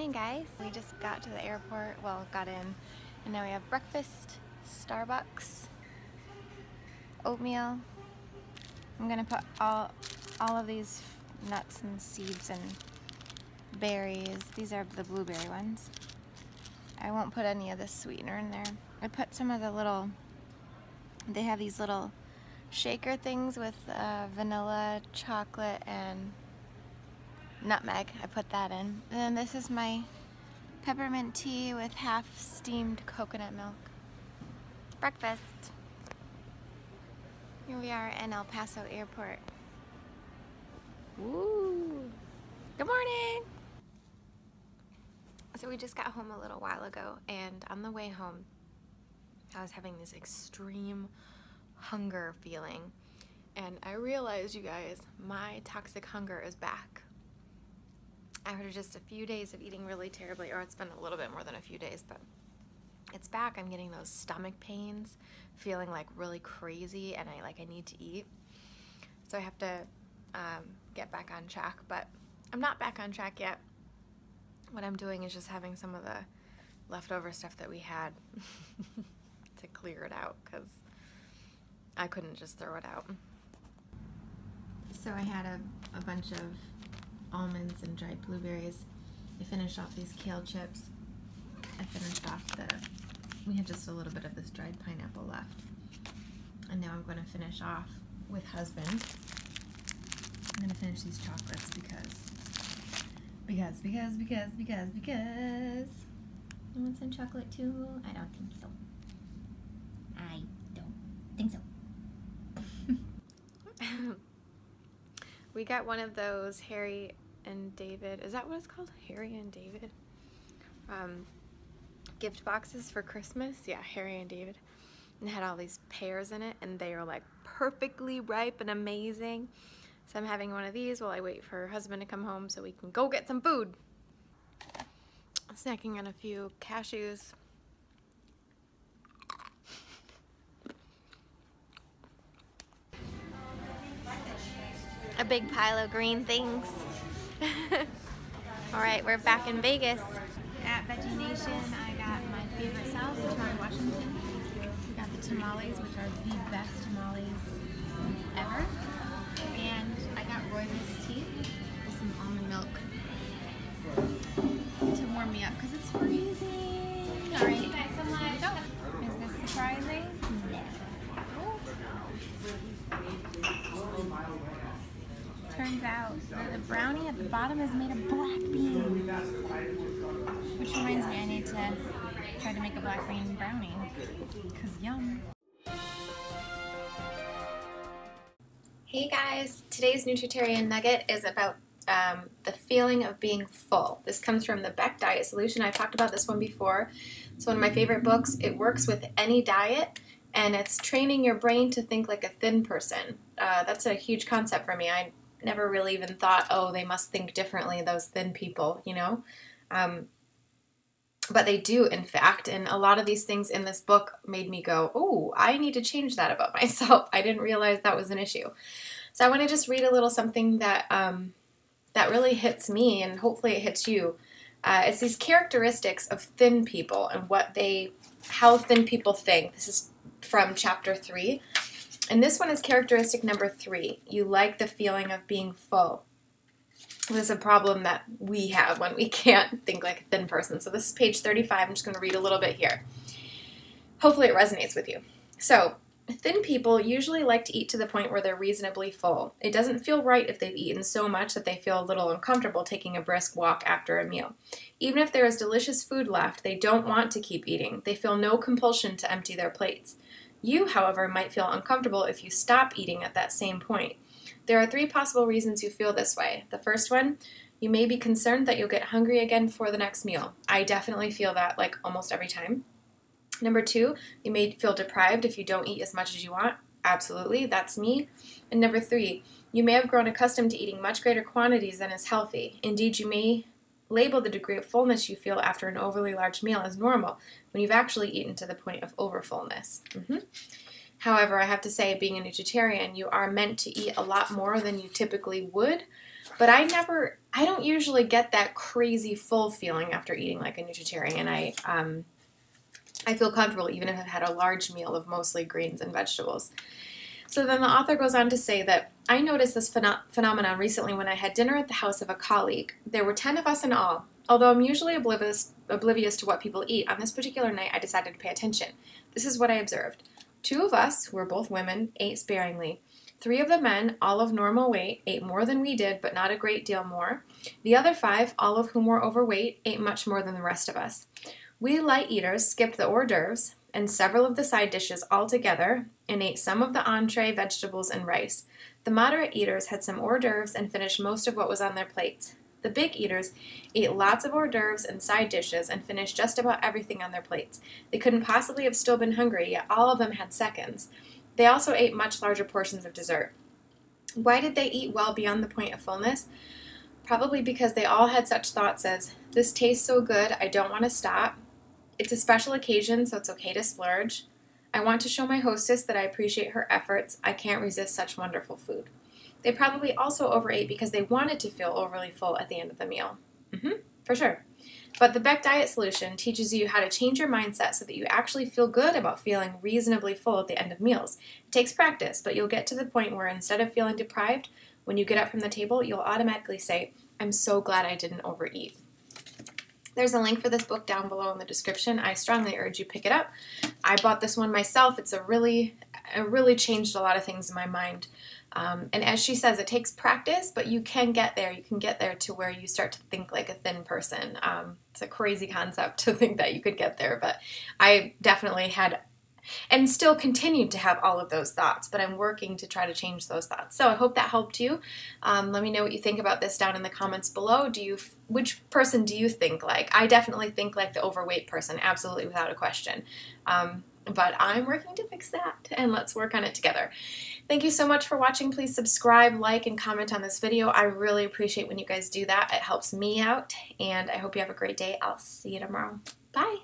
morning, guys. We just got to the airport, well, got in, and now we have breakfast, Starbucks, oatmeal. I'm gonna put all of these nuts and seeds and berries. These are the blueberry ones. I won't put any of the sweetener in there. I put some of the little, they have these little shaker things with vanilla, chocolate, and nutmeg. I put that in. And then this is my peppermint tea with half steamed coconut milk. Breakfast. Here we are in El Paso Airport. Woo! Good morning! So we just got home a little while ago, and on the way home I was having this extreme hunger feeling, and I realized, you guys, my toxic hunger is back. After just a few days of eating really terribly, or it's been a little bit more than a few days, but it's back. I'm getting those stomach pains, feeling like really crazy, and I need to eat. So I have to get back on track, but I'm not back on track yet. What I'm doing is just having some of the leftover stuff that we had to clear it out, because I couldn't just throw it out. So I had a bunch of almonds and dried blueberries. I finished off these kale chips. I finished off we had just a little bit of this dried pineapple left. And now I'm going to finish off with husband. I'm going to finish these chocolates because you want some chocolate too? I don't think so. I don't think so. We got one of those Harry and David, is that what it's called? Harry and David? Gift boxes for Christmas. Yeah, Harry and David. And it had all these pears in it, and they are like perfectly ripe and amazing. So I'm having one of these while I wait for her husband to come home so we can go get some food. Snacking on a few cashews. A big pile of green things. Alright, we're back in Vegas. At Veggie Nation, I got my favorite sauce, George Washington. We got the tamales, which are the best tamales ever. And I got rooibos tea with some almond milk to warm me up because it's freezing. Alright, you guys so much. Is this surprising? No. Turns out the brownie at the bottom is made of black beans. Which reminds me, I need to try to make a black bean brownie. Because yum. Hey guys, today's Nutritarian Nugget is about the feeling of being full. This comes from the Beck Diet Solution. I've talked about this one before. It's one of my favorite books. It works with any diet, and it's training your brain to think like a thin person. That's a huge concept for me. I never really even thought, oh, they must think differently, those thin people, you know? But they do, in fact, and a lot of these things in this book made me go, oh, I need to change that about myself. I didn't realize that was an issue. So I want to just read a little something that that really hits me, and hopefully it hits you. It's these characteristics of thin people and how thin people think. This is from chapter 3. And this one is characteristic number 3. You like the feeling of being full. This is a problem that we have when we can't think like a thin person. So this is page 35. I'm just going to read a little bit here. Hopefully it resonates with you. So, thin people usually like to eat to the point where they're reasonably full. It doesn't feel right if they've eaten so much that they feel a little uncomfortable taking a brisk walk after a meal. Even if there is delicious food left, they don't want to keep eating. They feel no compulsion to empty their plates. You, however, might feel uncomfortable if you stop eating at that same point. There are 3 possible reasons you feel this way. The first one, you may be concerned that you'll get hungry again for the next meal. I definitely feel that like almost every time. Number 2, you may feel deprived if you don't eat as much as you want. Absolutely, that's me. And number 3, you may have grown accustomed to eating much greater quantities than is healthy. Indeed, you may label the degree of fullness you feel after an overly large meal as normal when you've actually eaten to the point of overfullness. However, I have to say, being a nutritarian, you are meant to eat a lot more than you typically would, but I never I don't usually get that crazy full feeling after eating like a nutritarian. I feel comfortable even if I've had a large meal of mostly greens and vegetables. So then the author goes on to say that I noticed this phenomenon recently when I had dinner at the house of a colleague. There were 10 of us in all. Although I'm usually oblivious to what people eat, on this particular night I decided to pay attention. This is what I observed. 2 of us, who were both women, ate sparingly. 3 of the men, all of normal weight, ate more than we did, but not a great deal more. The other 5, all of whom were overweight, ate much more than the rest of us. We light eaters skipped the hors d'oeuvres and several of the side dishes altogether and ate some of the entree, vegetables, and rice. The moderate eaters had some hors d'oeuvres and finished most of what was on their plates. The big eaters ate lots of hors d'oeuvres and side dishes and finished just about everything on their plates. They couldn't possibly have still been hungry, yet all of them had seconds. They also ate much larger portions of dessert. Why did they eat well beyond the point of fullness? Probably because they all had such thoughts as, this tastes so good, I don't want to stop. It's a special occasion, so it's okay to splurge. I want to show my hostess that I appreciate her efforts. I can't resist such wonderful food. They probably also overate because they wanted to feel overly full at the end of the meal. For sure. But the Beck Diet Solution teaches you how to change your mindset so that you actually feel good about feeling reasonably full at the end of meals. It takes practice, but you'll get to the point where instead of feeling deprived, when you get up from the table, you'll automatically say, I'm so glad I didn't overeat. There's a link for this book down below in the description. I strongly urge you pick it up. I bought this one myself. It really changed a lot of things in my mind. And as she says, it takes practice, but you can get there. You can get there to where you start to think like a thin person. It's a crazy concept to think that you could get there, but I definitely had and still continued to have all of those thoughts, but I'm working to try to change those thoughts. So I hope that helped you. Let me know what you think about this down in the comments below. Which person do you think like? I definitely think like the overweight person, absolutely without a question. But I'm working to fix that, and let's work on it together. Thank you so much for watching. Please subscribe, like, and comment on this video. I really appreciate when you guys do that. It helps me out, and I hope you have a great day. I'll see you tomorrow. Bye.